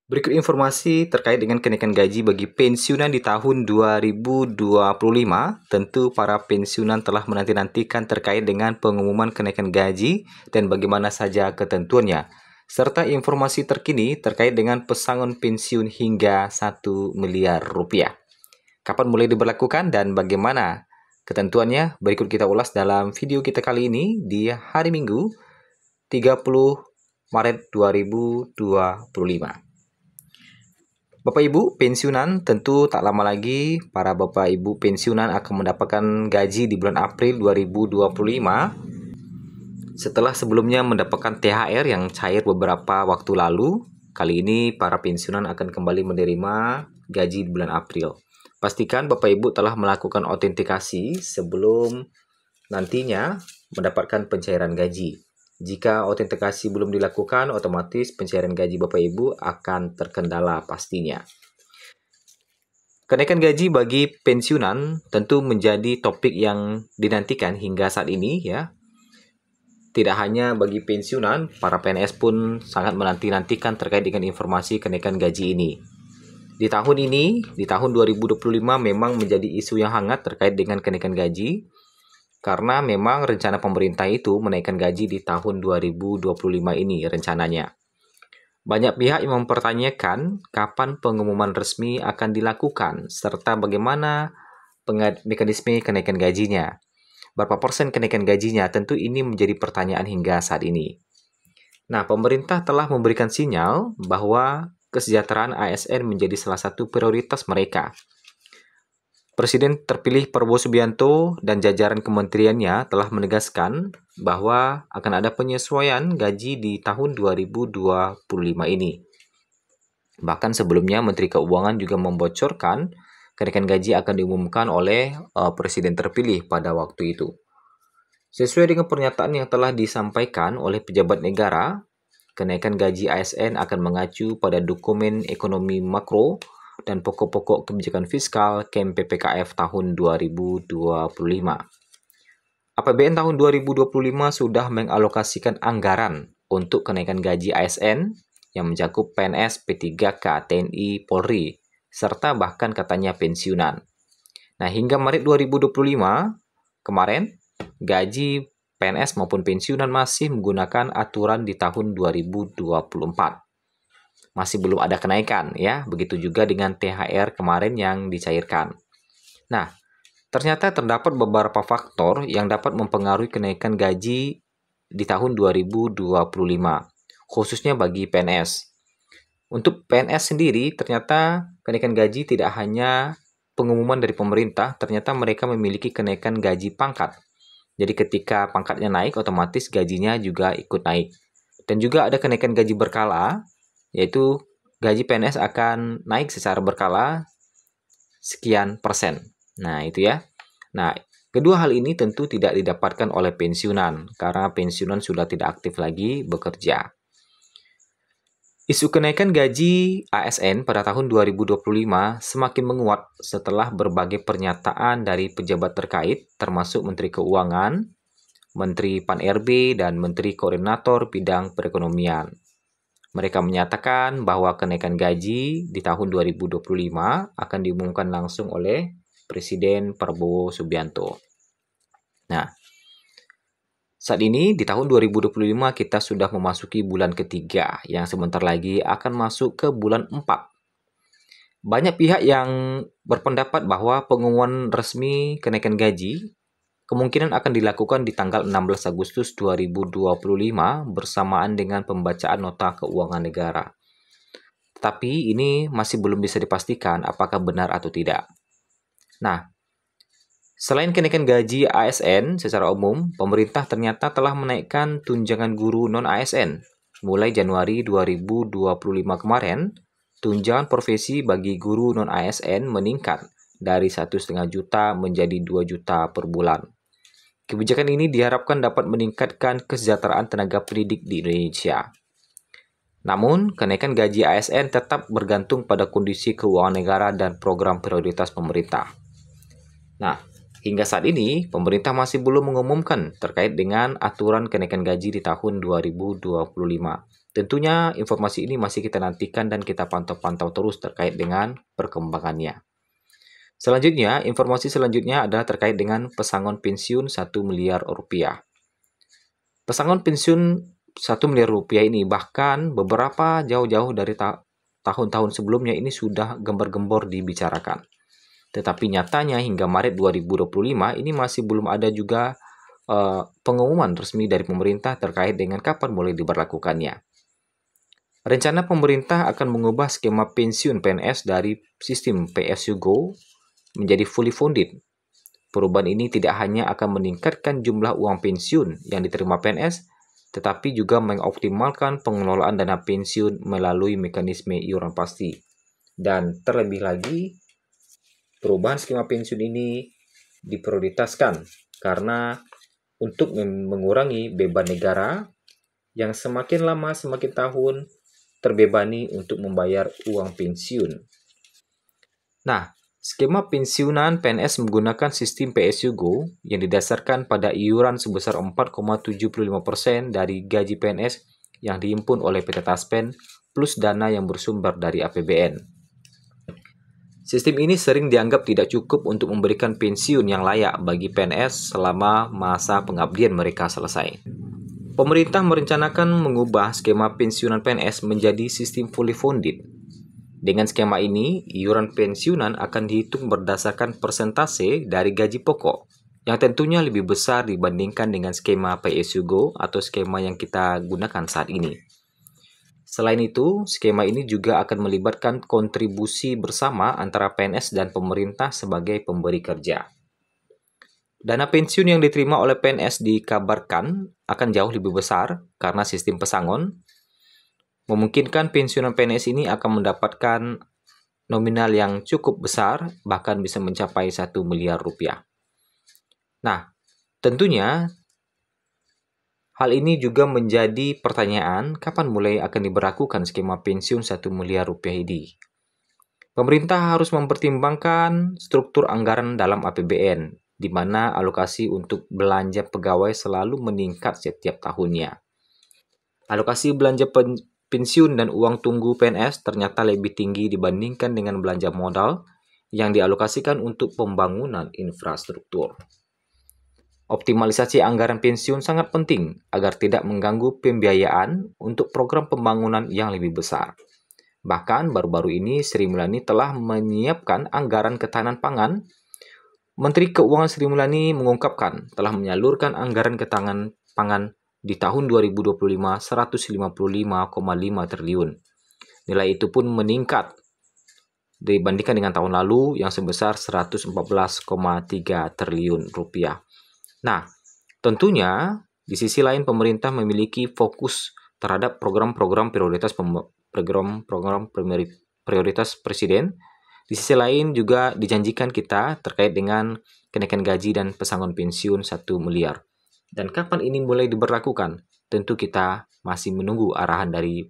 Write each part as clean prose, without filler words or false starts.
Berikut informasi terkait dengan kenaikan gaji bagi pensiunan di tahun 2025. Tentu para pensiunan telah menanti-nantikan terkait dengan pengumuman kenaikan gaji dan bagaimana saja ketentuannya, serta informasi terkini terkait dengan pesangon pensiun hingga 1 miliar rupiah. Kapan mulai diberlakukan dan bagaimana ketentuannya? Berikut kita ulas dalam video kita kali ini di hari Minggu 30 Maret 2025. Bapak Ibu pensiunan, tentu tak lama lagi para Bapak Ibu pensiunan akan mendapatkan gaji di bulan April 2025 setelah sebelumnya mendapatkan THR yang cair beberapa waktu lalu. Kali ini para pensiunan akan kembali menerima gaji di bulan April. Pastikan Bapak Ibu telah melakukan autentikasi sebelum nantinya mendapatkan pencairan gaji. Jika autentikasi belum dilakukan, otomatis pencairan gaji Bapak Ibu akan terkendala pastinya. Kenaikan gaji bagi pensiunan tentu menjadi topik yang dinantikan hingga saat ini ya. Tidak hanya bagi pensiunan, para PNS pun sangat menanti-nantikan terkait dengan informasi kenaikan gaji ini. Di tahun ini, di tahun 2025 memang menjadi isu yang hangat terkait dengan kenaikan gaji. Karena memang rencana pemerintah itu menaikkan gaji di tahun 2025 ini rencananya. Banyak pihak yang mempertanyakan kapan pengumuman resmi akan dilakukan serta bagaimana mekanisme kenaikan gajinya. Berapa persen kenaikan gajinya? Tentu ini menjadi pertanyaan hingga saat ini. Nah, pemerintah telah memberikan sinyal bahwa kesejahteraan ASN menjadi salah satu prioritas mereka. Presiden terpilih Prabowo Subianto dan jajaran kementeriannya telah menegaskan bahwa akan ada penyesuaian gaji di tahun 2025 ini. Bahkan sebelumnya Menteri Keuangan juga membocorkan kenaikan gaji akan diumumkan oleh Presiden terpilih pada waktu itu. Sesuai dengan pernyataan yang telah disampaikan oleh pejabat negara, kenaikan gaji ASN akan mengacu pada dokumen ekonomi makro dan pokok-pokok kebijakan fiskal KEM PPKF tahun 2025. APBN tahun 2025 sudah mengalokasikan anggaran untuk kenaikan gaji ASN yang mencakup PNS, P3K, TNI, Polri, serta bahkan katanya pensiunan. Nah, hingga Maret 2025 kemarin, gaji PNS maupun pensiunan masih menggunakan aturan di tahun 2024. Masih belum ada kenaikan ya, begitu juga dengan THR kemarin yang dicairkan. Nah, ternyata terdapat beberapa faktor yang dapat mempengaruhi kenaikan gaji di tahun 2025, khususnya bagi PNS. Untuk PNS sendiri, ternyata kenaikan gaji tidak hanya pengumuman dari pemerintah, ternyata mereka memiliki kenaikan gaji pangkat. Jadi ketika pangkatnya naik, otomatis gajinya juga ikut naik. Dan juga ada kenaikan gaji berkala, yaitu gaji PNS akan naik secara berkala sekian persen. Nah, itu ya. Nah, kedua hal ini tentu tidak didapatkan oleh pensiunan, karena pensiunan sudah tidak aktif lagi bekerja. Isu kenaikan gaji ASN pada tahun 2025 semakin menguat setelah berbagai pernyataan dari pejabat terkait, termasuk Menteri Keuangan, Menteri Pan-RB, dan Menteri Koordinator Bidang Perekonomian. Mereka menyatakan bahwa kenaikan gaji di tahun 2025 akan diumumkan langsung oleh Presiden Prabowo Subianto. Nah, saat ini di tahun 2025 kita sudah memasuki bulan ketiga yang sebentar lagi akan masuk ke bulan 4. Banyak pihak yang berpendapat bahwa pengumuman resmi kenaikan gaji kemungkinan akan dilakukan di tanggal 16 Agustus 2025 bersamaan dengan pembacaan nota keuangan negara. Tetapi ini masih belum bisa dipastikan apakah benar atau tidak. Nah, selain kenaikan gaji ASN secara umum, pemerintah ternyata telah menaikkan tunjangan guru non-ASN. Mulai Januari 2025 kemarin, tunjangan profesi bagi guru non-ASN meningkat dari 1,5 juta menjadi 2 juta per bulan. Kebijakan ini diharapkan dapat meningkatkan kesejahteraan tenaga pendidik di Indonesia. Namun, kenaikan gaji ASN tetap bergantung pada kondisi keuangan negara dan program prioritas pemerintah. Nah, hingga saat ini, pemerintah masih belum mengumumkan terkait dengan aturan kenaikan gaji di tahun 2025. Tentunya informasi ini masih kita nantikan dan kita pantau-pantau terus terkait dengan perkembangannya. Selanjutnya, informasi selanjutnya adalah terkait dengan pesangon pensiun 1 miliar rupiah. Pesangon pensiun 1 miliar rupiah ini bahkan beberapa jauh-jauh dari tahun-tahun sebelumnya ini sudah gembar-gembor dibicarakan. Tetapi nyatanya hingga Maret 2025 ini masih belum ada juga pengumuman resmi dari pemerintah terkait dengan kapan mulai diberlakukannya. Rencana pemerintah akan mengubah skema pensiun PNS dari sistem PSU Go menjadi fully funded. Perubahan ini tidak hanya akan meningkatkan jumlah uang pensiun yang diterima PNS, tetapi juga mengoptimalkan pengelolaan dana pensiun melalui mekanisme iuran pasti. Dan terlebih lagi, perubahan skema pensiun ini diprioritaskan karena untuk mengurangi beban negara yang semakin lama semakin tahun terbebani untuk membayar uang pensiun. Nah, skema pensiunan PNS menggunakan sistem PSU Go yang didasarkan pada iuran sebesar 4,75% dari gaji PNS yang dihimpun oleh PT Taspen plus dana yang bersumber dari APBN. Sistem ini sering dianggap tidak cukup untuk memberikan pensiun yang layak bagi PNS selama masa pengabdian mereka selesai. Pemerintah merencanakan mengubah skema pensiunan PNS menjadi sistem fully funded. Dengan skema ini, iuran pensiunan akan dihitung berdasarkan persentase dari gaji pokok, yang tentunya lebih besar dibandingkan dengan skema PSU Go atau skema yang kita gunakan saat ini. Selain itu, skema ini juga akan melibatkan kontribusi bersama antara PNS dan pemerintah sebagai pemberi kerja. Dana pensiun yang diterima oleh PNS dikabarkan akan jauh lebih besar karena sistem pesangon memungkinkan pensiunan PNS ini akan mendapatkan nominal yang cukup besar, bahkan bisa mencapai 1 miliar rupiah. Nah, tentunya hal ini juga menjadi pertanyaan kapan mulai akan diberlakukan skema pensiun 1 miliar rupiah ini. Pemerintah harus mempertimbangkan struktur anggaran dalam APBN, di mana alokasi untuk belanja pegawai selalu meningkat setiap tahunnya. Alokasi belanja pensiun dan uang tunggu PNS ternyata lebih tinggi dibandingkan dengan belanja modal yang dialokasikan untuk pembangunan infrastruktur. Optimalisasi anggaran pensiun sangat penting agar tidak mengganggu pembiayaan untuk program pembangunan yang lebih besar. Bahkan baru-baru ini Sri Mulyani telah menyiapkan anggaran ketahanan pangan. Menteri Keuangan Sri Mulyani mengungkapkan telah menyalurkan anggaran ketahanan pangan di tahun 2025 155,5 triliun. Nilai itu pun meningkat dibandingkan dengan tahun lalu yang sebesar 114,3 triliun rupiah. Nah, tentunya di sisi lain pemerintah memiliki fokus terhadap program-program prioritas Presiden. Di sisi lain juga dijanjikan kita terkait dengan kenaikan gaji dan pesangon pensiun 1 miliar. Dan kapan ini mulai diberlakukan? Tentu kita masih menunggu arahan dari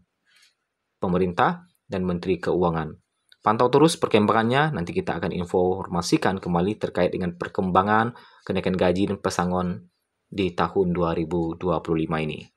pemerintah dan Menteri Keuangan. Pantau terus perkembangannya, nanti kita akan informasikan kembali terkait dengan perkembangan kenaikan gaji dan pesangon di tahun 2025 ini.